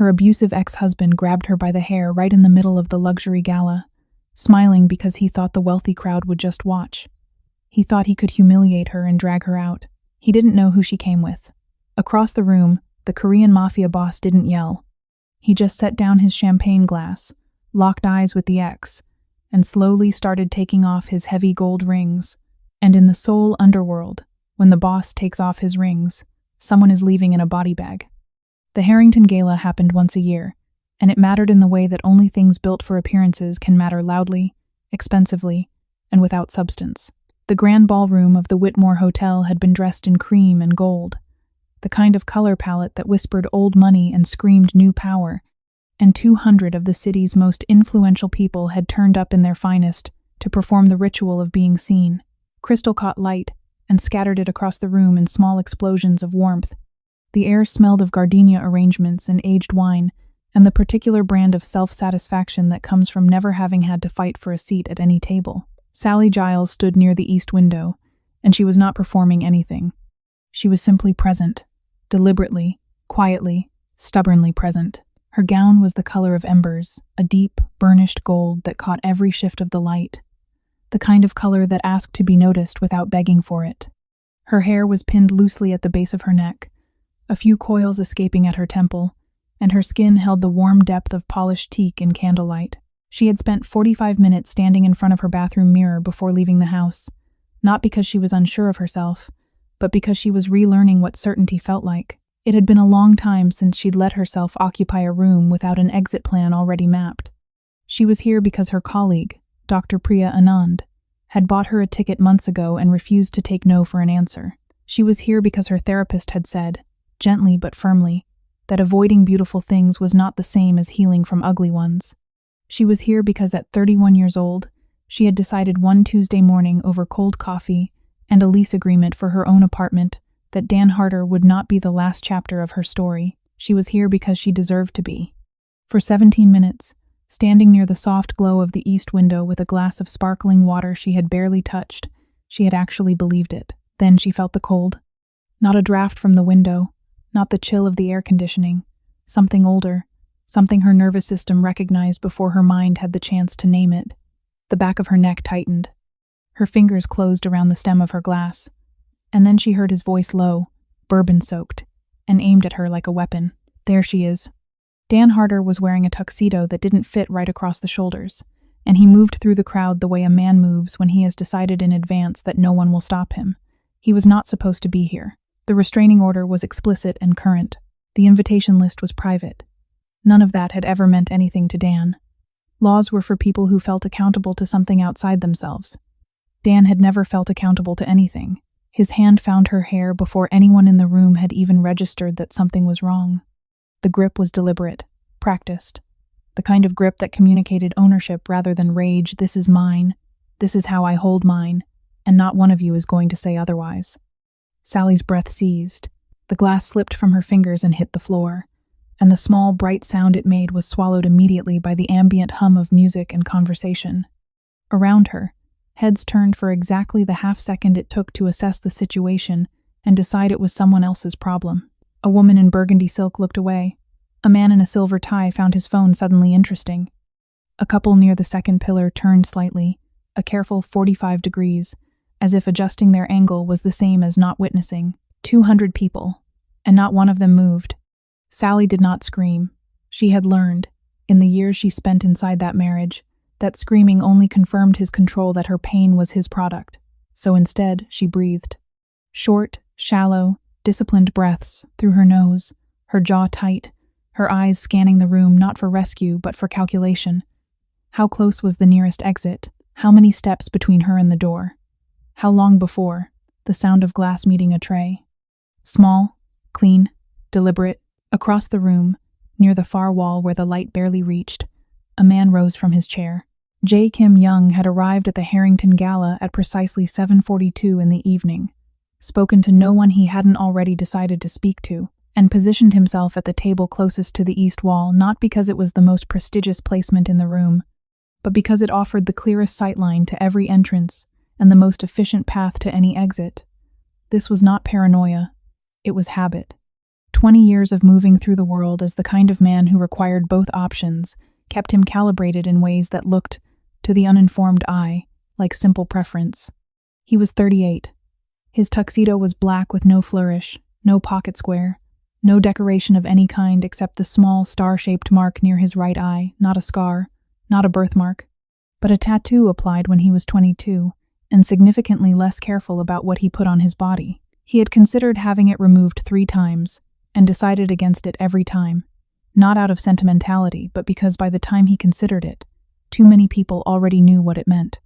Her abusive ex-husband grabbed her by the hair right in the middle of the luxury gala, smiling because he thought the wealthy crowd would just watch. He thought he could humiliate her and drag her out. He didn't know who she came with. Across the room, the Korean Mafia boss didn't yell. He just set down his champagne glass, locked eyes with the ex, and slowly started taking off his heavy gold rings. And in the Seoul underworld, when the boss takes off his rings, someone is leaving in a body bag. The Harrington Gala happened once a year, and it mattered in the way that only things built for appearances can matter loudly, expensively, and without substance. The grand ballroom of the Whitmore Hotel had been dressed in cream and gold, the kind of color palette that whispered old money and screamed new power, and 200 of the city's most influential people had turned up in their finest to perform the ritual of being seen. Crystal caught light and scattered it across the room in small explosions of warmth. The air smelled of gardenia arrangements and aged wine, and the particular brand of self-satisfaction that comes from never having had to fight for a seat at any table. Sally Jiles stood near the east window, and she was not performing anything. She was simply present, deliberately, quietly, stubbornly present. Her gown was the color of embers, a deep, burnished gold that caught every shift of the light, the kind of color that asked to be noticed without begging for it. Her hair was pinned loosely at the base of her neck, a few coils escaping at her temple, and her skin held the warm depth of polished teak in candlelight. She had spent 45 minutes standing in front of her bathroom mirror before leaving the house, not because she was unsure of herself, but because she was relearning what certainty felt like. It had been a long time since she'd let herself occupy a room without an exit plan already mapped. She was here because her colleague, Dr. Priya Anand, had bought her a ticket months ago and refused to take no for an answer. She was here because her therapist had said, gently but firmly, that avoiding beautiful things was not the same as healing from ugly ones. She was here because at 31 years old, she had decided one Tuesday morning over cold coffee and a lease agreement for her own apartment that Dan Harder would not be the last chapter of her story. She was here because she deserved to be. For 17 minutes, standing near the soft glow of the east window with a glass of sparkling water she had barely touched, she had actually believed it. Then she felt the cold. Not a draft from the window, not the chill of the air conditioning. Something older, something her nervous system recognized before her mind had the chance to name it. The back of her neck tightened. Her fingers closed around the stem of her glass. And then she heard his voice low, bourbon-soaked, and aimed at her like a weapon. There she is. Dan Harder was wearing a tuxedo that didn't fit right across the shoulders, and he moved through the crowd the way a man moves when he has decided in advance that no one will stop him. He was not supposed to be here. The restraining order was explicit and current. The invitation list was private. None of that had ever meant anything to Dan. Laws were for people who felt accountable to something outside themselves. Dan had never felt accountable to anything. His hand found her hair before anyone in the room had even registered that something was wrong. The grip was deliberate, practiced. The kind of grip that communicated ownership rather than rage. This is mine. This is how I hold mine. And not one of you is going to say otherwise. Sally's breath seized. The glass slipped from her fingers and hit the floor, and the small, bright sound it made was swallowed immediately by the ambient hum of music and conversation. Around her, heads turned for exactly the half-second it took to assess the situation and decide it was someone else's problem. A woman in burgundy silk looked away. A man in a silver tie found his phone suddenly interesting. A couple near the second pillar turned slightly, a careful 45 degrees, as if adjusting their angle was the same as not witnessing. 200 people, and not one of them moved. Sally did not scream. She had learned, in the years she spent inside that marriage, that screaming only confirmed his control that her pain was his product. So instead, she breathed. Short, shallow, disciplined breaths through her nose, her jaw tight, her eyes scanning the room not for rescue but for calculation. How close was the nearest exit? How many steps between her and the door? How long before? The sound of glass meeting a tray. Small, clean, deliberate. Across the room, near the far wall where the light barely reached, a man rose from his chair. Jae Kim Young had arrived at the Harrington Gala at precisely 7:42 in the evening, spoken to no one he hadn't already decided to speak to, and positioned himself at the table closest to the east wall not because it was the most prestigious placement in the room, but because it offered the clearest sightline to every entrance and the most efficient path to any exit. This was not paranoia. It was habit. 20 years of moving through the world as the kind of man who required both options kept him calibrated in ways that looked, to the uninformed eye, like simple preference. He was 38. His tuxedo was black with no flourish, no pocket square, no decoration of any kind except the small star-shaped mark near his right eye, not a scar, not a birthmark, but a tattoo applied when he was 22, and significantly less careful about what he put on his body. He had considered having it removed 3 times, and decided against it every time, not out of sentimentality, but because by the time he considered it, too many people already knew what it meant.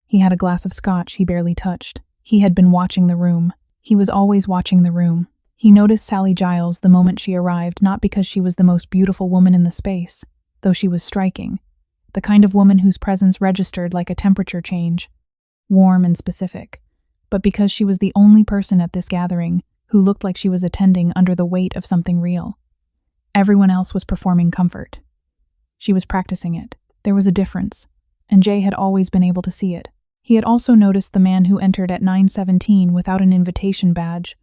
He had a glass of scotch he barely touched. He had been watching the room. He was always watching the room. He noticed Sally Jiles the moment she arrived, not because she was the most beautiful woman in the space, though she was striking, the kind of woman whose presence registered like a temperature change, warm and specific, but because she was the only person at this gathering who looked like she was attending under the weight of something real. Everyone else was performing comfort. She was practicing it. There was a difference, and Jae had always been able to see it. He had also noticed the man who entered at 9:17 without an invitation badge,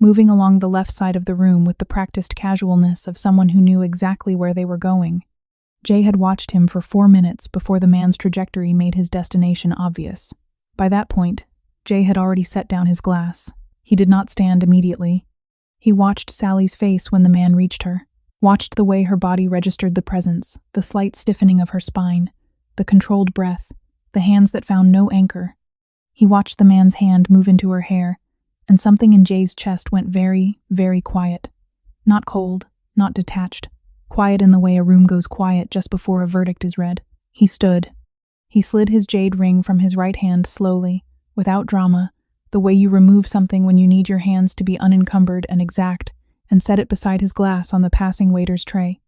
moving along the left side of the room with the practiced casualness of someone who knew exactly where they were going. Jae had watched him for 4 minutes before the man's trajectory made his destination obvious. By that point, Jae had already set down his glass. He did not stand immediately. He watched Sally's face when the man reached her, watched the way her body registered the presence, the slight stiffening of her spine, the controlled breath, the hands that found no anchor. He watched the man's hand move into her hair, and something in Jae's chest went very, very quiet. Not cold, not detached, quiet in the way a room goes quiet just before a verdict is read. He stood. He slid his jade ring from his right hand slowly, without drama, the way you remove something when you need your hands to be unencumbered and exact, and set it beside his glass on the passing waiter's tray.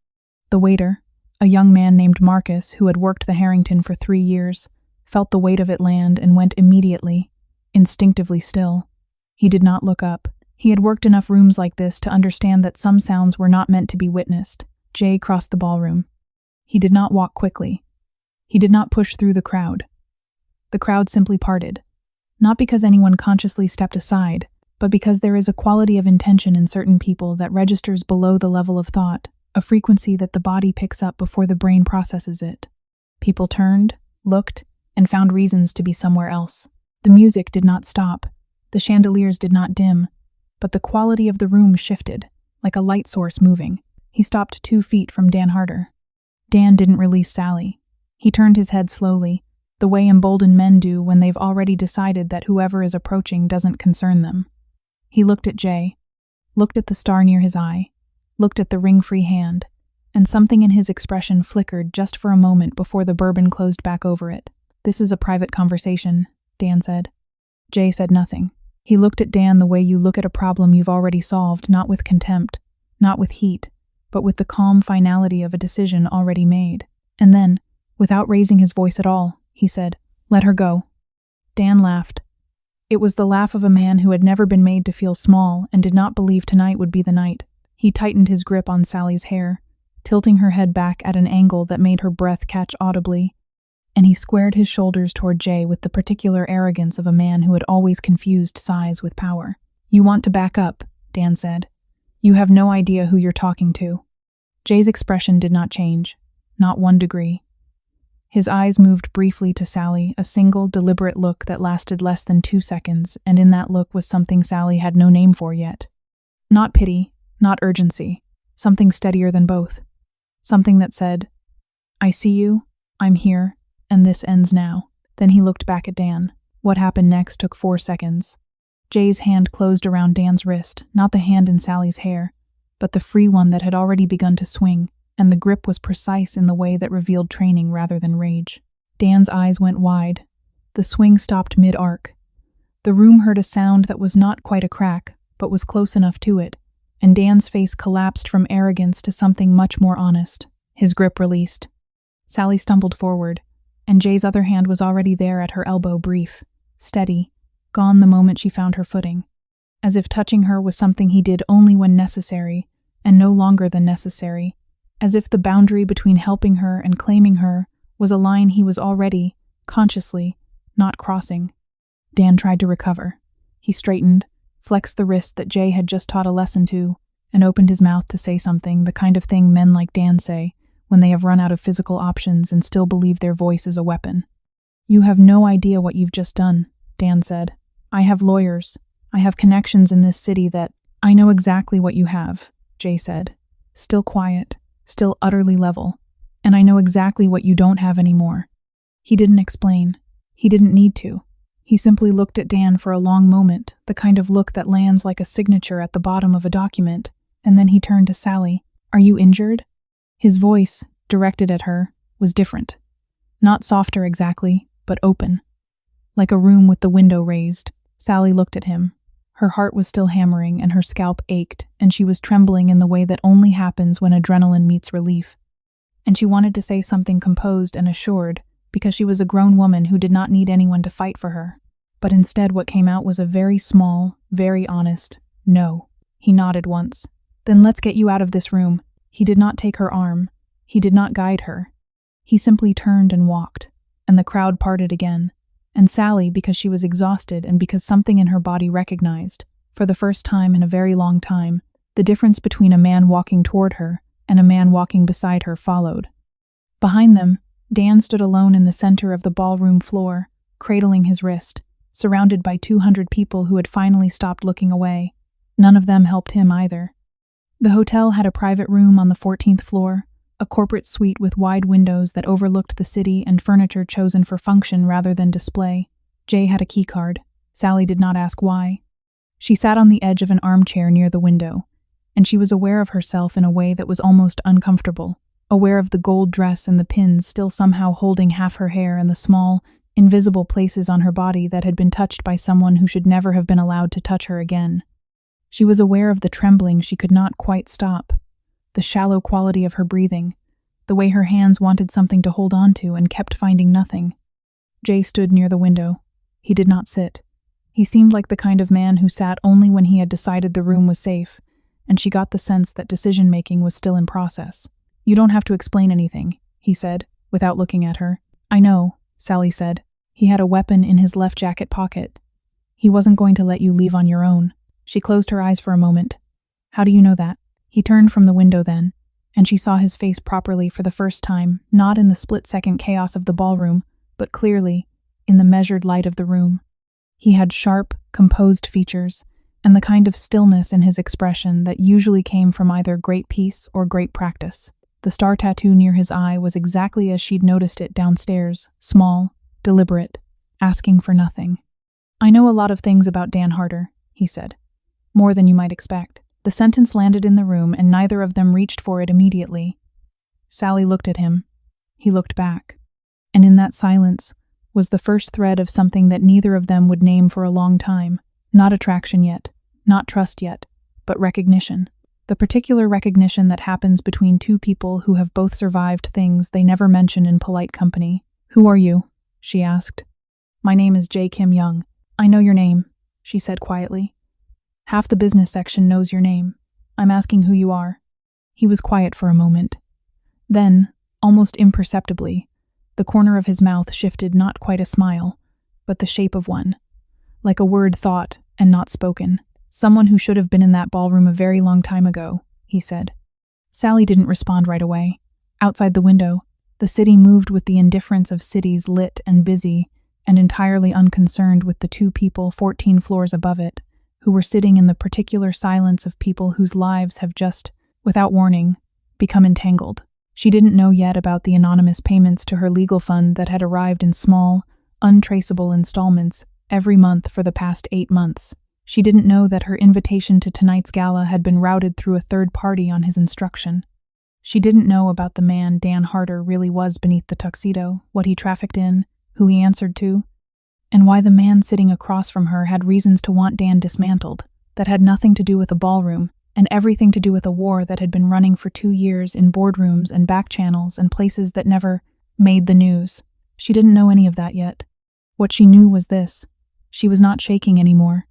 The waiter, a young man named Marcus who had worked the Harrington for 3 years, felt the weight of it land and went immediately, instinctively still. He did not look up. He had worked enough rooms like this to understand that some sounds were not meant to be witnessed. Jae crossed the ballroom. He did not walk quickly. He did not push through the crowd. The crowd simply parted. Not because anyone consciously stepped aside, but because there is a quality of intention in certain people that registers below the level of thought, a frequency that the body picks up before the brain processes it. People turned, looked, and found reasons to be somewhere else. The music did not stop. The chandeliers did not dim, but the quality of the room shifted, like a light source moving. He stopped 2 feet from Dan Harder. Dan didn't release Sally. He turned his head slowly, the way emboldened men do when they've already decided that whoever is approaching doesn't concern them. He looked at Jae, looked at the star near his eye, looked at the ring-free hand, and something in his expression flickered just for a moment before the bourbon closed back over it. "This is a private conversation," Dan said. Jae said nothing. He looked at Dan the way you look at a problem you've already solved, not with contempt, not with heat, but with the calm finality of a decision already made. And then, without raising his voice at all, he said, "Let her go." Dan laughed. It was the laugh of a man who had never been made to feel small and did not believe tonight would be the night. He tightened his grip on Sally's hair, tilting her head back at an angle that made her breath catch audibly, and he squared his shoulders toward Jae with the particular arrogance of a man who had always confused size with power. "You want to back up," Dan said. "You have no idea who you're talking to." Jae's expression did not change, not 1 degree. His eyes moved briefly to Sally, a single, deliberate look that lasted less than 2 seconds, and in that look was something Sally had no name for yet. Not pity, not urgency, something steadier than both. Something that said, "I see you, I'm here, and this ends now." Then he looked back at Dan. What happened next took 4 seconds. Jae's hand closed around Dan's wrist, not the hand in Sally's hair, but the free one that had already begun to swing, and the grip was precise in the way that revealed training rather than rage. Dan's eyes went wide. The swing stopped mid-arc. The room heard a sound that was not quite a crack, but was close enough to it, and Dan's face collapsed from arrogance to something much more honest. His grip released. Sally stumbled forward, and Jae's other hand was already there at her elbow, brief, steady, gone the moment she found her footing, as if touching her was something he did only when necessary, and no longer than necessary, as if the boundary between helping her and claiming her was a line he was already, consciously, not crossing. Dan tried to recover. He straightened, flexed the wrist that Jae had just taught a lesson to, and opened his mouth to say something, the kind of thing men like Dan say when they have run out of physical options and still believe their voice is a weapon. "You have no idea what you've just done," Dan said. "I have lawyers. I have connections in this city that—" "I know exactly what you have," Jae said, still quiet, still utterly level. "And I know exactly what you don't have anymore." He didn't explain. He didn't need to. He simply looked at Dan for a long moment, the kind of look that lands like a signature at the bottom of a document, and then he turned to Sally. "Are you injured?" His voice, directed at her, was different. Not softer exactly, but open. Like a room with the window raised. Sally looked at him. Her heart was still hammering and her scalp ached, and she was trembling in the way that only happens when adrenaline meets relief. And she wanted to say something composed and assured, because she was a grown woman who did not need anyone to fight for her. But instead what came out was a very small, very honest no. He nodded once. "Then let's get you out of this room." He did not take her arm. He did not guide her. He simply turned and walked, and the crowd parted again. And Sally, because she was exhausted and because something in her body recognized, for the first time in a very long time, the difference between a man walking toward her and a man walking beside her followed. Behind them, Dan stood alone in the center of the ballroom floor, cradling his wrist, surrounded by 200 people who had finally stopped looking away. None of them helped him either. The hotel had a private room on the 14th floor, a corporate suite with wide windows that overlooked the city and furniture chosen for function rather than display. Jae had a keycard. Sally did not ask why. She sat on the edge of an armchair near the window, and she was aware of herself in a way that was almost uncomfortable, aware of the gold dress and the pins still somehow holding half her hair and the small, invisible places on her body that had been touched by someone who should never have been allowed to touch her again. She was aware of the trembling she could not quite stop, the shallow quality of her breathing, the way her hands wanted something to hold on to and kept finding nothing. Jae stood near the window. He did not sit. He seemed like the kind of man who sat only when he had decided the room was safe, and she got the sense that decision-making was still in process. "You don't have to explain anything," he said, without looking at her. "I know," Sally said. "He had a weapon in his left jacket pocket. He wasn't going to let you leave on your own." She closed her eyes for a moment. "How do you know that?" He turned from the window then, and she saw his face properly for the first time, not in the split-second chaos of the ballroom, but clearly, in the measured light of the room. He had sharp, composed features, and the kind of stillness in his expression that usually came from either great peace or great practice. The star tattoo near his eye was exactly as she'd noticed it downstairs, small, deliberate, asking for nothing. "I know a lot of things about Dan Harder," he said. "More than you might expect." The sentence landed in the room, and neither of them reached for it immediately. Sally looked at him. He looked back. And in that silence was the first thread of something that neither of them would name for a long time. Not attraction yet, not trust yet, but recognition. The particular recognition that happens between two people who have both survived things they never mention in polite company. "Who are you?" she asked. "My name is Jae Kim Young." "I know your name," she said quietly. "Half the business section knows your name. I'm asking who you are." He was quiet for a moment. Then, almost imperceptibly, the corner of his mouth shifted not quite a smile, but the shape of one, like a word thought and not spoken. "Someone who should have been in that ballroom a very long time ago," he said. Sally didn't respond right away. Outside the window, the city moved with the indifference of cities lit and busy, and entirely unconcerned with the two people 14 floors above it, who were sitting in the particular silence of people whose lives have just, without warning, become entangled. She didn't know yet about the anonymous payments to her legal fund that had arrived in small, untraceable installments every month for the past 8 months. She didn't know that her invitation to tonight's gala had been routed through a third party on his instruction. She didn't know about the man Dan Harder really was beneath the tuxedo, what he trafficked in, who he answered to, and why the man sitting across from her had reasons to want Dan dismantled, that had nothing to do with a ballroom, and everything to do with a war that had been running for 2 years in boardrooms and back channels and places that never made the news. She didn't know any of that yet. What she knew was this: she was not shaking anymore,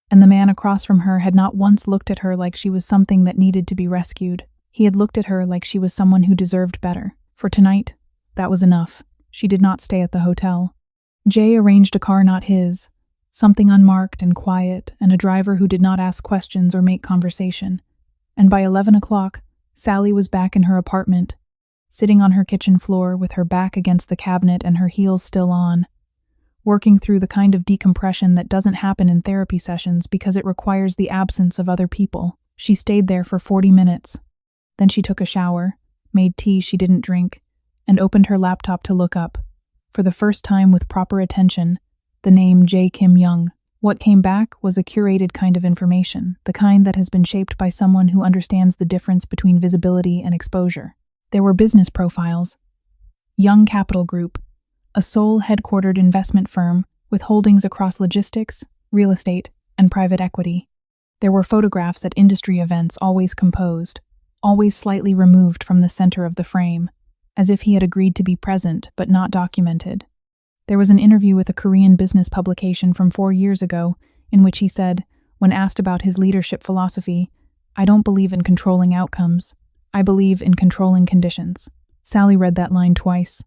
and the man across from her had not once looked at her like she was something that needed to be rescued. He had looked at her like she was someone who deserved better. For tonight, that was enough. She did not stay at the hotel. Jae arranged a car not his, something unmarked and quiet, and a driver who did not ask questions or make conversation. And by 11 o'clock, Sally was back in her apartment, sitting on her kitchen floor with her back against the cabinet and her heels still on, working through the kind of decompression that doesn't happen in therapy sessions because it requires the absence of other people. She stayed there for 40 minutes. Then she took a shower, made tea she didn't drink, and opened her laptop to look up, for the first time with proper attention, the name Jae Kim Young. What came back was a curated kind of information, the kind that has been shaped by someone who understands the difference between visibility and exposure. There were business profiles. Young Capital Group, a Seoul-headquartered investment firm with holdings across logistics, real estate, and private equity. There were photographs at industry events always composed, always slightly removed from the center of the frame, as if he had agreed to be present but not documented. There was an interview with a Korean business publication from 4 years ago in which he said, when asked about his leadership philosophy, "I don't believe in controlling outcomes. I believe in controlling conditions." Sally read that line twice.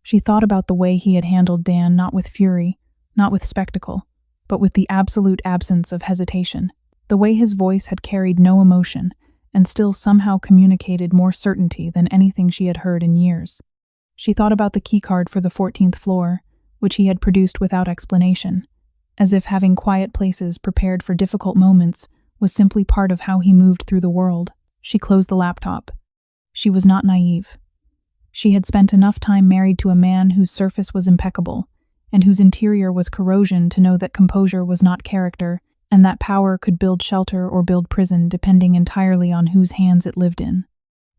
She thought about the way he had handled Dan, not with fury, not with spectacle, but with the absolute absence of hesitation. The way his voice had carried no emotion and still somehow communicated more certainty than anything she had heard in years. She thought about the keycard for the 14th floor, which he had produced without explanation, as if having quiet places prepared for difficult moments was simply part of how he moved through the world. She closed the laptop. She was not naive. She had spent enough time married to a man whose surface was impeccable, and whose interior was corrosion to know that composure was not character, and that power could build shelter or build prison depending entirely on whose hands it lived in.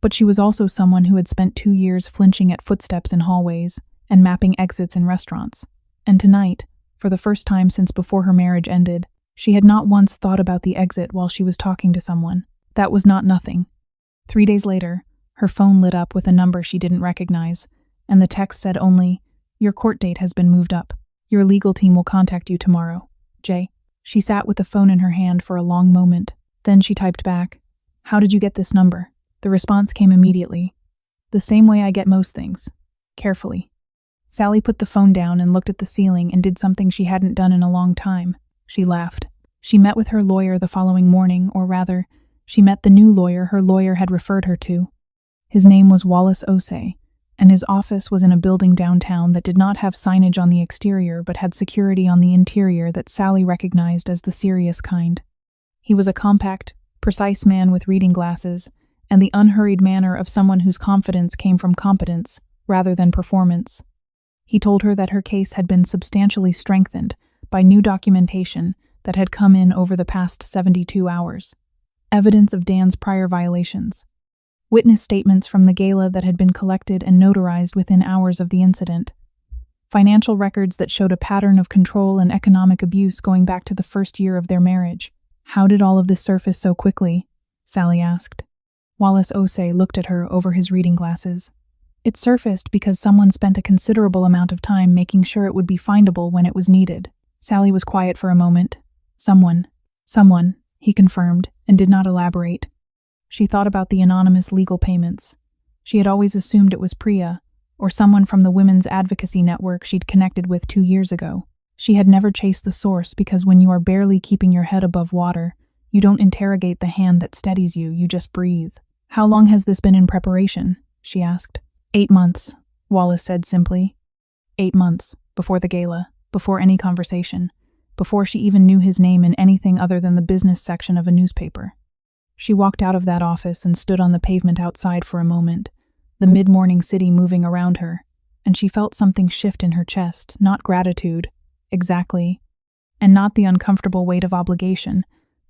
But she was also someone who had spent 2 years flinching at footsteps in hallways and mapping exits in restaurants. And tonight, for the first time since before her marriage ended, she had not once thought about the exit while she was talking to someone. That was not nothing. 3 days later, her phone lit up with a number she didn't recognize, and the text said only, "Your court date has been moved up. Your legal team will contact you tomorrow. Jay." She sat with the phone in her hand for a long moment. Then she typed back, "How did you get this number?" The response came immediately. "The same way I get most things. Carefully." Sally put the phone down and looked at the ceiling and did something she hadn't done in a long time. She laughed. She met with her lawyer the following morning, or rather, she met the new lawyer her lawyer had referred her to. His name was Wallace Osei, and his office was in a building downtown that did not have signage on the exterior but had security on the interior that Sally recognized as the serious kind. He was a compact, precise man with reading glasses, and the unhurried manner of someone whose confidence came from competence rather than performance. He told her that her case had been substantially strengthened by new documentation that had come in over the past 72 hours. Evidence of Dan's prior violations. Witness statements from the gala that had been collected and notarized within hours of the incident. Financial records that showed a pattern of control and economic abuse going back to the first year of their marriage. "How did all of this surface so quickly?" Sally asked. Wallace Osei looked at her over his reading glasses. "It surfaced because someone spent a considerable amount of time making sure it would be findable when it was needed." Sally was quiet for a moment. Someone, he confirmed, and did not elaborate. She thought about the anonymous legal payments. She had always assumed it was Priya, or someone from the women's advocacy network she'd connected with 2 years ago. She had never chased the source because when you are barely keeping your head above water, you don't interrogate the hand that steadies you, you just breathe. "How long has this been in preparation?" she asked. 8 months, Wallace said simply. 8 months, before the gala, before any conversation, before she even knew his name in anything other than the business section of a newspaper. She walked out of that office and stood on the pavement outside for a moment, the mid-morning city moving around her, and she felt something shift in her chest, not gratitude, exactly, and not the uncomfortable weight of obligation,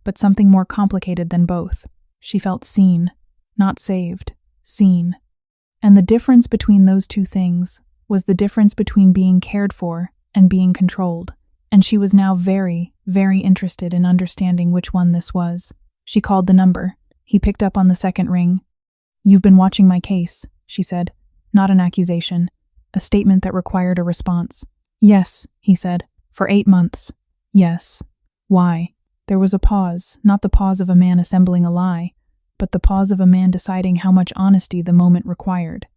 but something more complicated than both. She felt seen, not saved, seen. And the difference between those two things was the difference between being cared for and being controlled, and she was now very, very interested in understanding which one this was. She called the number. He picked up on the second ring. "You've been watching my case," she said. Not an accusation, a statement that required a response. "Yes," he said. "For 8 months." "Yes. Why?" There was a pause, not the pause of a man assembling a lie, but the pause of a man deciding how much honesty the moment required.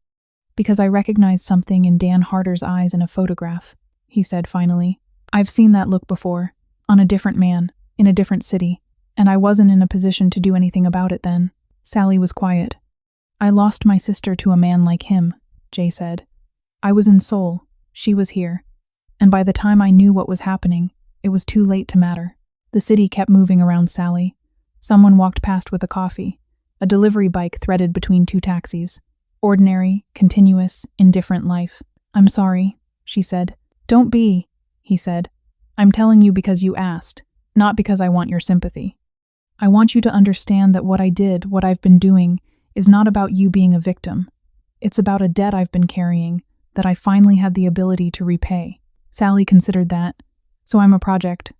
"Because I recognized something in Dan Harder's eyes in a photograph," he said finally. "I've seen that look before, on a different man, in a different city, and I wasn't in a position to do anything about it then." Sally was quiet. I lost my sister to a man like him, Jae said. I was in Seoul, she was here. And by the time I knew what was happening, it was too late to matter. The city kept moving around Sally. Someone walked past with a coffee, a delivery bike threaded between two taxis. Ordinary, continuous, indifferent life. I'm sorry, she said. Don't be, he said. I'm telling you because you asked, not because I want your sympathy. I want you to understand that what I did, what I've been doing, is not about you being a victim. It's about a debt I've been carrying that I finally had the ability to repay. Sally considered that. So I'm a project.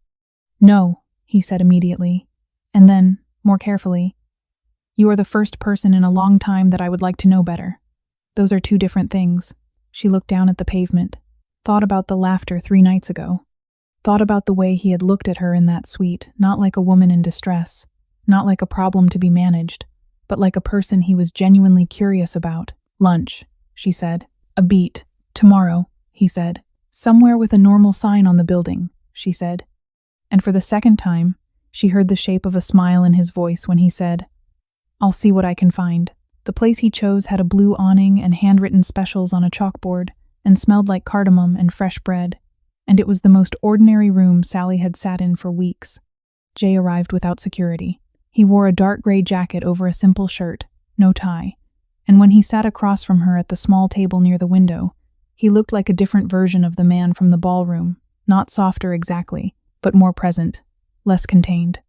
No, he said immediately. And then, more carefully, you are the first person in a long time that I would like to know better. Those are two different things. She looked down at the pavement, thought about the laughter 3 nights ago, thought about the way he had looked at her in that suite, not like a woman in distress, not like a problem to be managed, but like a person he was genuinely curious about. Lunch, she said. A beat. Tomorrow, he said. Somewhere with a normal sign on the building, she said. And for the second time, she heard the shape of a smile in his voice when he said, I'll see what I can find. The place he chose had a blue awning and handwritten specials on a chalkboard and smelled like cardamom and fresh bread, and it was the most ordinary room Sally had sat in for weeks. Jae arrived without security. He wore a dark gray jacket over a simple shirt, no tie, and when he sat across from her at the small table near the window, he looked like a different version of the man from the ballroom, not softer exactly, but more present, less contained.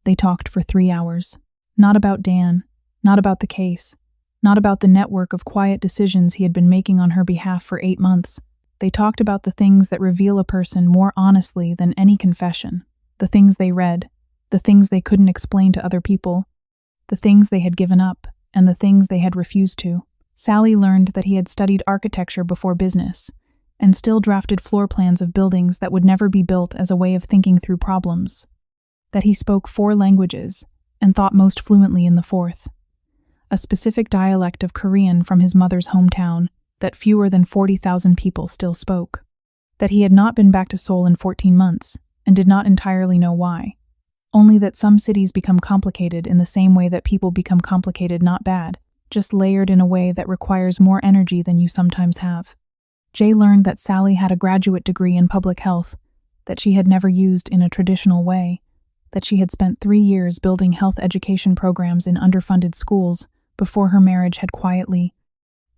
They talked for 3 hours. Not about Dan, not about the case, not about the network of quiet decisions he had been making on her behalf for 8 months. They talked about the things that reveal a person more honestly than any confession, the things they read, the things they couldn't explain to other people, the things they had given up, and the things they had refused to. Sally learned that he had studied architecture before business, and still drafted floor plans of buildings that would never be built as a way of thinking through problems, that he spoke 4 languages, and thought most fluently in the 4th, a specific dialect of Korean from his mother's hometown that fewer than 40,000 people still spoke, that he had not been back to Seoul in 14 months, and did not entirely know why, only that some cities become complicated in the same way that people become complicated, not bad, just layered in a way that requires more energy than you sometimes have. Jae learned that Sally had a graduate degree in public health that she had never used in a traditional way, that she had spent 3 years building health education programs in underfunded schools before her marriage had quietly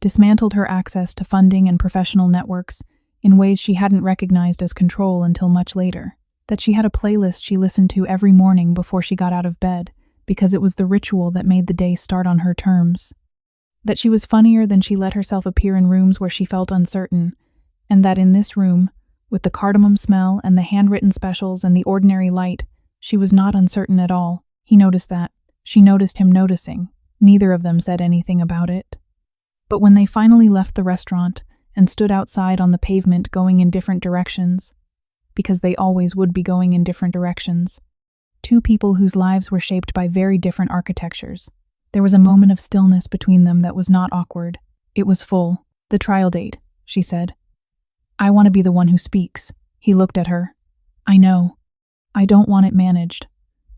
dismantled her access to funding and professional networks in ways she hadn't recognized as control until much later, that she had a playlist she listened to every morning before she got out of bed because it was the ritual that made the day start on her terms, that she was funnier than she let herself appear in rooms where she felt uncertain, and that in this room, with the cardamom smell and the handwritten specials and the ordinary light, she was not uncertain at all. He noticed that. She noticed him noticing. Neither of them said anything about it. But when they finally left the restaurant and stood outside on the pavement going in different directions, because they always would be going in different directions, 2 people whose lives were shaped by very different architectures, there was a moment of stillness between them that was not awkward. It was full. The trial date, she said. I want to be the one who speaks. He looked at her. I know. I don't want it managed.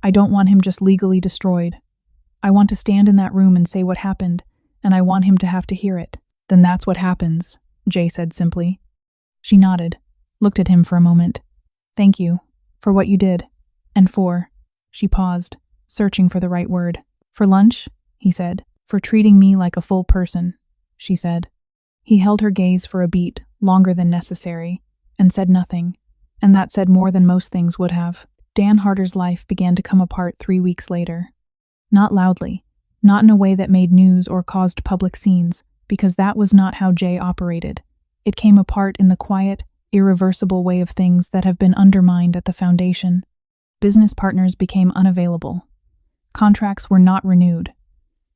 I don't want him just legally destroyed. I want to stand in that room and say what happened, and I want him to have to hear it. Then that's what happens, Jae said simply. She nodded, looked at him for a moment. Thank you, for what you did, and for, she paused, searching for the right word. For lunch, he said. For treating me like a full person, she said. He held her gaze for a beat, longer than necessary, and said nothing, and that said more than most things would have. Dan Harder's life began to come apart 3 weeks later. Not loudly, not in a way that made news or caused public scenes, because that was not how Jae operated. It came apart in the quiet, irreversible way of things that have been undermined at the foundation. Business partners became unavailable. Contracts were not renewed.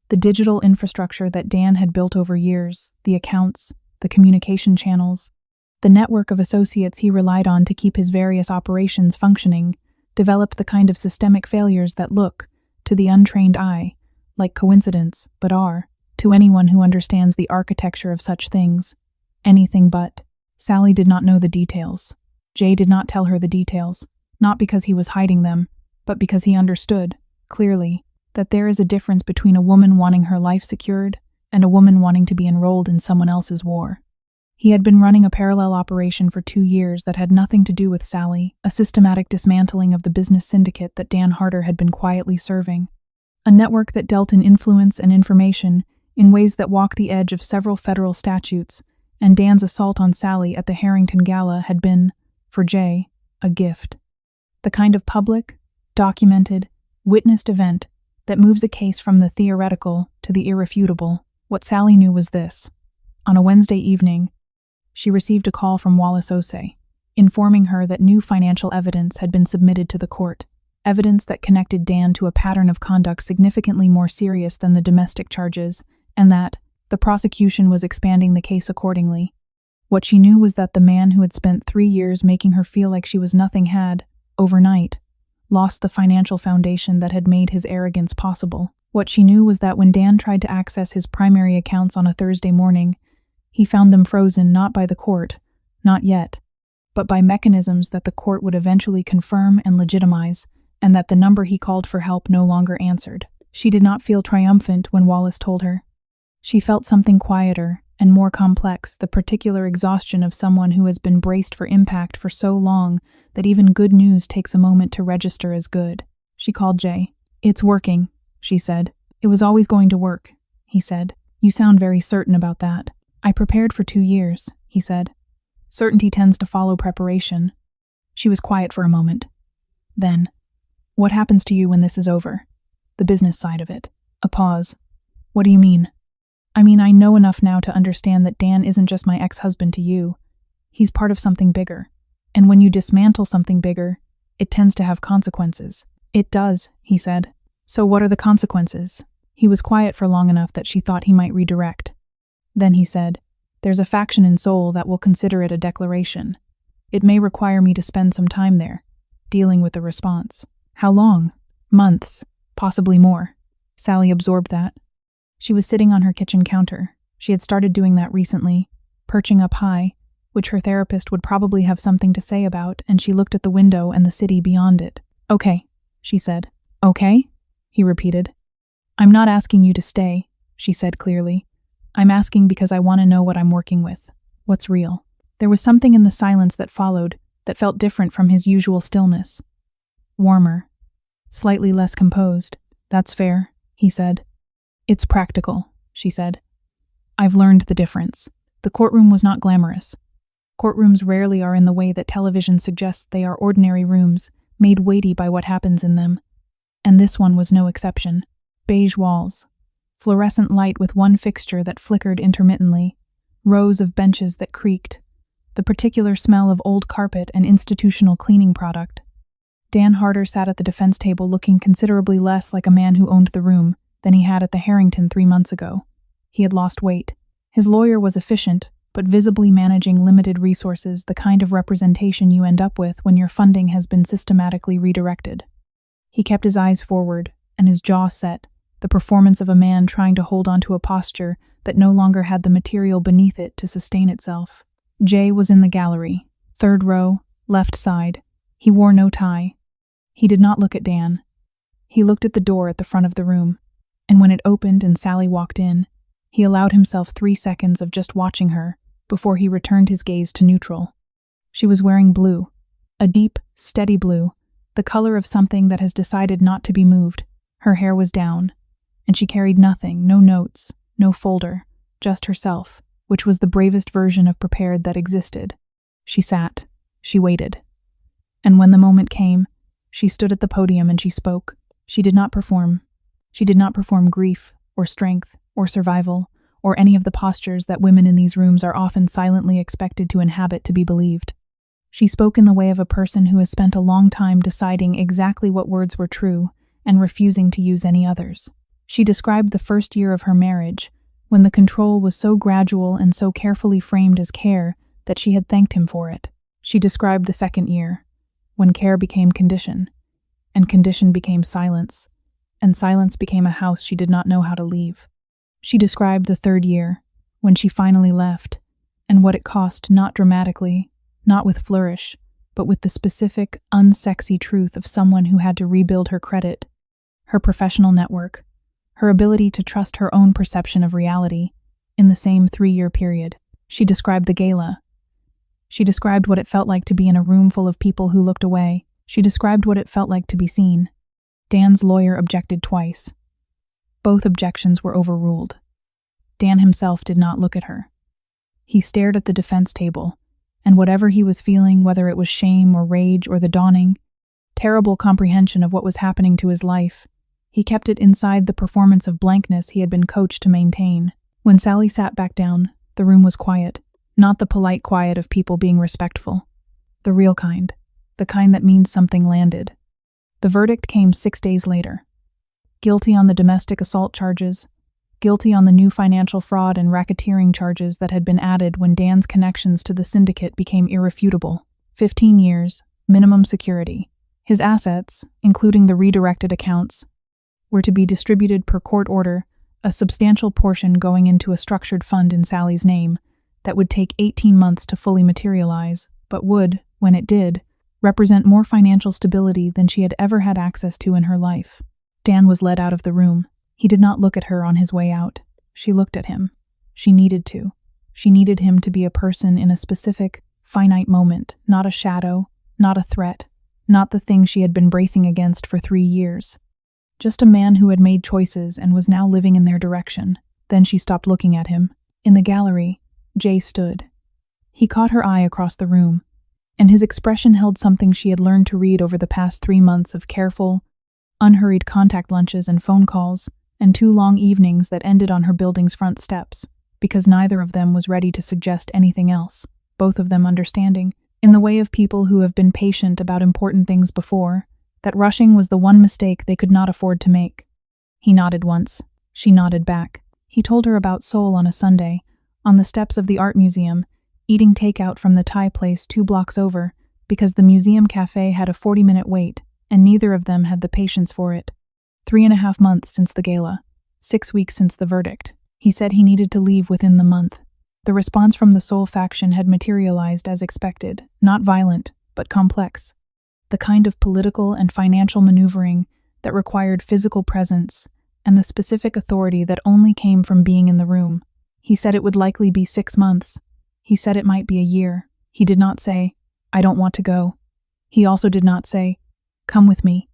The digital infrastructure that Dan had built over years, the accounts, the communication channels, the network of associates he relied on to keep his various operations functioning, developed the kind of systemic failures that look, to the untrained eye, like coincidence, but are, to anyone who understands the architecture of such things, anything but. Sally did not know the details. Jae did not tell her the details, not because he was hiding them, but because he understood, clearly, that there is a difference between a woman wanting her life secured and a woman wanting to be enrolled in someone else's war. He had been running a parallel operation for 2 years that had nothing to do with Sally, a systematic dismantling of the business syndicate that Dan Harder had been quietly serving. A network that dealt in influence and information in ways that walked the edge of several federal statutes, and Dan's assault on Sally at the Harrington Gala had been, for Jae, a gift. The kind of public, documented, witnessed event that moves a case from the theoretical to the irrefutable. What Sally knew was this. On a Wednesday evening, she received a call from Wallace Osei, informing her that new financial evidence had been submitted to the court, evidence that connected Dan to a pattern of conduct significantly more serious than the domestic charges, and that the prosecution was expanding the case accordingly. What she knew was that the man who had spent 3 years making her feel like she was nothing had, overnight, lost the financial foundation that had made his arrogance possible. What she knew was that when Dan tried to access his primary accounts on a Thursday morning, he found them frozen not by the court, not yet, but by mechanisms that the court would eventually confirm and legitimize, and that the number he called for help no longer answered. She did not feel triumphant when Wallace told her. She felt something quieter and more complex, the particular exhaustion of someone who has been braced for impact for so long that even good news takes a moment to register as good. She called Jae. "It's working," she said. "It was always going to work," he said. "You sound very certain about that." "I prepared for 2 years," he said. "Certainty tends to follow preparation." She was quiet for a moment. Then, "What happens to you when this is over? The business side of it." A pause. "What do you mean?" "I mean, I know enough now to understand that Dan isn't just my ex-husband to you. He's part of something bigger. And when you dismantle something bigger, it tends to have consequences." "It does," he said. "So what are the consequences?" He was quiet for long enough that she thought he might redirect. Then he said, "There's a faction in Seoul that will consider it a declaration. It may require me to spend some time there, dealing with the response." "How long?" "Months, possibly more." Sally absorbed that. She was sitting on her kitchen counter. She had started doing that recently, perching up high, which her therapist would probably have something to say about, and she looked at the window and the city beyond it. "Okay," she said. "Okay?" he repeated. "I'm not asking you to stay," she said clearly. "I'm asking because I want to know what I'm working with. What's real?" There was something in the silence that followed that felt different from his usual stillness. Warmer. Slightly less composed. "That's fair," he said. "It's practical," she said. "I've learned the difference. The courtroom was not glamorous. Courtrooms rarely are in the way that television suggests they are ordinary rooms, made weighty by what happens in them. And this one was no exception. Beige walls. Fluorescent light with one fixture that flickered intermittently. Rows of benches that creaked. The particular smell of old carpet and institutional cleaning product. Dan Harder sat at the defense table looking considerably less like a man who owned the room than he had at the Harrington 3 months ago. He had lost weight. His lawyer was efficient, but visibly managing limited resources, the kind of representation you end up with when your funding has been systematically redirected. He kept his eyes forward, and his jaw set, the performance of a man trying to hold onto a posture that no longer had the material beneath it to sustain itself. Jae was in the gallery, 3rd row, left side. He wore no tie. He did not look at Dan. He looked at the door at the front of the room, and when it opened and Sally walked in, he allowed himself 3 seconds of just watching her before he returned his gaze to neutral. She was wearing blue, a deep, steady blue, the color of something that has decided not to be moved. Her hair was down, and she carried nothing, no notes, no folder, just herself, which was the bravest version of prepared that existed. She sat, she waited. And when the moment came, she stood at the podium and she spoke. She did not perform. She did not perform grief, or strength, or survival, or any of the postures that women in these rooms are often silently expected to inhabit to be believed. She spoke in the way of a person who has spent a long time deciding exactly what words were true and refusing to use any others. She described the first year of her marriage, when the control was so gradual and so carefully framed as care that she had thanked him for it. She described the second year, when care became condition, and condition became silence, and silence became a house she did not know how to leave. She described the third year, when she finally left, and what it cost, not dramatically, not with flourish, but with the specific, unsexy truth of someone who had to rebuild her credit, her professional network, her ability to trust her own perception of reality in the same 3-year period. She described the gala. She described what it felt like to be in a room full of people who looked away. She described what it felt like to be seen. Dan's lawyer objected twice. Both objections were overruled. Dan himself did not look at her. He stared at the defense table, and whatever he was feeling, whether it was shame or rage or the dawning, terrible comprehension of what was happening to his life, he kept it inside the performance of blankness he had been coached to maintain. When Sally sat back down, the room was quiet, not the polite quiet of people being respectful. The real kind, the kind that means something landed. The verdict came 6 days later. Guilty on the domestic assault charges, guilty on the new financial fraud and racketeering charges that had been added when Dan's connections to the syndicate became irrefutable. 15 years, minimum security. His assets, including the redirected accounts, were to be distributed per court order, a substantial portion going into a structured fund in Sally's name that would take 18 months to fully materialize, but would, when it did, represent more financial stability than she had ever had access to in her life. Dan was led out of the room. He did not look at her on his way out. She looked at him. She needed to. She needed him to be a person in a specific, finite moment, not a shadow, not a threat, not the thing she had been bracing against for 3 years. Just a man who had made choices and was now living in their direction. Then she stopped looking at him. In the gallery, Jae stood. He caught her eye across the room, and his expression held something she had learned to read over the past 3 months of careful, unhurried contact lunches and phone calls, and 2 long evenings that ended on her building's front steps, because neither of them was ready to suggest anything else, both of them understanding, in the way of people who have been patient about important things before, that rushing was the one mistake they could not afford to make. He nodded once. She nodded back. He told her about Seoul on a Sunday, on the steps of the art museum, eating takeout from the Thai place 2 blocks over, because the museum cafe had a 40-minute wait, and neither of them had the patience for it. 3.5 months since the gala. 6 weeks since the verdict. He said he needed to leave within the month. The response from the Seoul faction had materialized as expected, not violent, but complex. The kind of political and financial maneuvering that required physical presence and the specific authority that only came from being in the room. He said it would likely be 6 months. He said it might be a year. He did not say, "I don't want to go." He also did not say, "Come with me."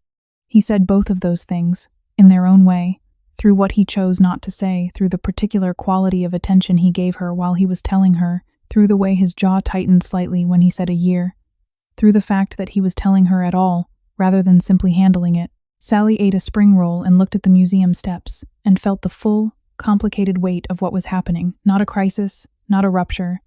He said both of those things, in their own way, through what he chose not to say, through the particular quality of attention he gave her while he was telling her, through the way his jaw tightened slightly when he said a year, through the fact that he was telling her at all, rather than simply handling it. Sally ate a spring roll and looked at the museum steps, and felt the full, complicated weight of what was happening, not a crisis, not a rupture,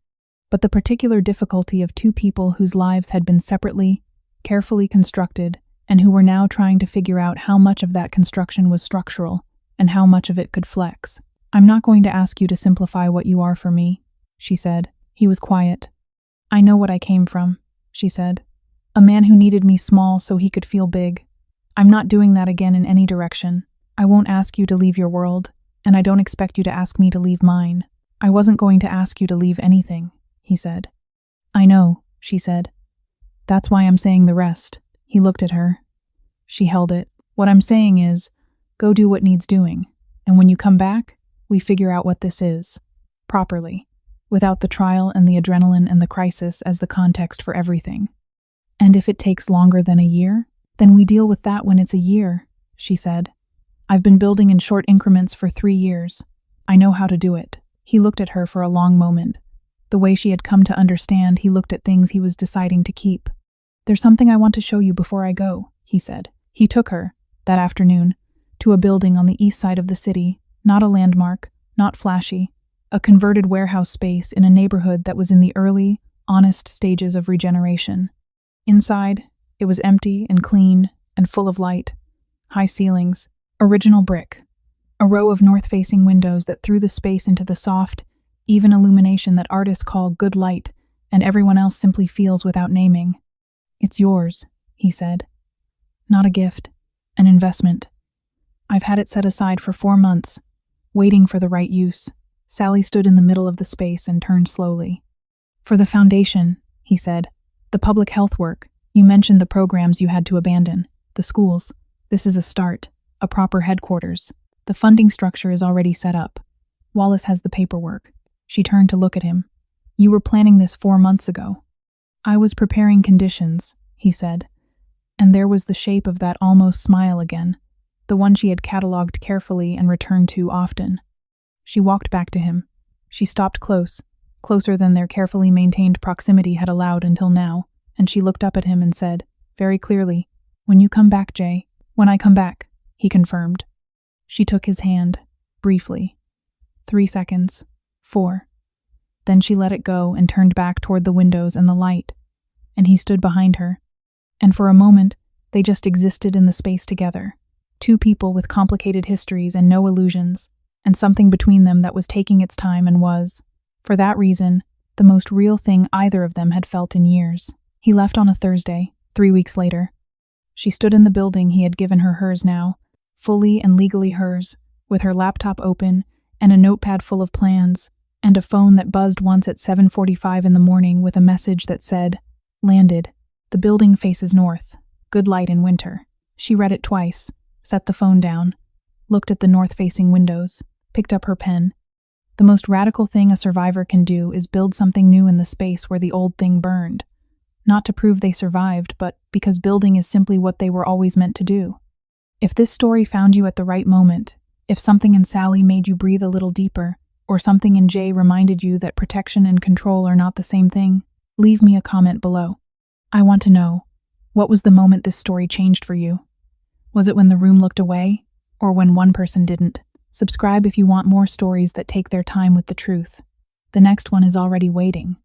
but the particular difficulty of 2 people whose lives had been separately, carefully constructed, and who were now trying to figure out how much of that construction was structural, and how much of it could flex. "I'm not going to ask you to simplify what you are for me," she said. He was quiet. "I know what I came from," she said. "A man who needed me small so he could feel big. I'm not doing that again in any direction. I won't ask you to leave your world, and I don't expect you to ask me to leave mine. I wasn't going to ask you to leave anything," he said. "I know," she said. "That's why I'm saying the rest." He looked at her. She held it. "What I'm saying is, go do what needs doing, and when you come back, we figure out what this is, properly, without the trial and the adrenaline and the crisis as the context for everything. And if it takes longer than a year, then we deal with that when it's a year," she said. "I've been building in short increments for 3 years. I know how to do it." He looked at her for a long moment. The way she had come to understand, he looked at things he was deciding to keep. "There's something I want to show you before I go," he said. He took her, that afternoon, to a building on the east side of the city, not a landmark, not flashy, a converted warehouse space in a neighborhood that was in the early, honest stages of regeneration. Inside, it was empty and clean and full of light, high ceilings, original brick, a row of north-facing windows that threw the space into the soft, even illumination that artists call good light and everyone else simply feels without naming. "It's yours," he said. "Not a gift, an investment. I've had it set aside for 4 months, waiting for the right use." Sally stood in the middle of the space and turned slowly. "For the foundation," he said. "The public health work. You mentioned the programs you had to abandon, the schools. This is a start, a proper headquarters. The funding structure is already set up. Wallace has the paperwork. She turned to look at him. You were planning this 4 months ago. I was preparing conditions, he said. And there was the shape of that almost smile again, the one she had catalogued carefully and returned to often. She walked back to him. She stopped closer than their carefully maintained proximity had allowed until now, and she looked up at him and said, very clearly, "When you come back, Jae." "When I come back," he confirmed. She took his hand, briefly. 3 seconds. 4. Then she let it go and turned back toward the windows and the light, and he stood behind her. And for a moment, they just existed in the space together. Two people with complicated histories and no illusions, and something between them that was taking its time and was, for that reason, the most real thing either of them had felt in years. He left on a Thursday, 3 weeks later. She stood in the building he had given her hers now, fully and legally hers, with her laptop open and a notepad full of plans, and a phone that buzzed once at 7:45 in the morning with a message that said, "Landed. The building faces north. Good light in winter." She read it twice, set the phone down, looked at the north-facing windows, picked up her pen. The most radical thing a survivor can do is build something new in the space where the old thing burned. Not to prove they survived, but because building is simply what they were always meant to do. If this story found you at the right moment, if something in Sally made you breathe a little deeper, or something in Jae reminded you that protection and control are not the same thing, leave me a comment below. I want to know, what was the moment this story changed for you? Was it when the room looked away, or when one person didn't? Subscribe if you want more stories that take their time with the truth. The next one is already waiting.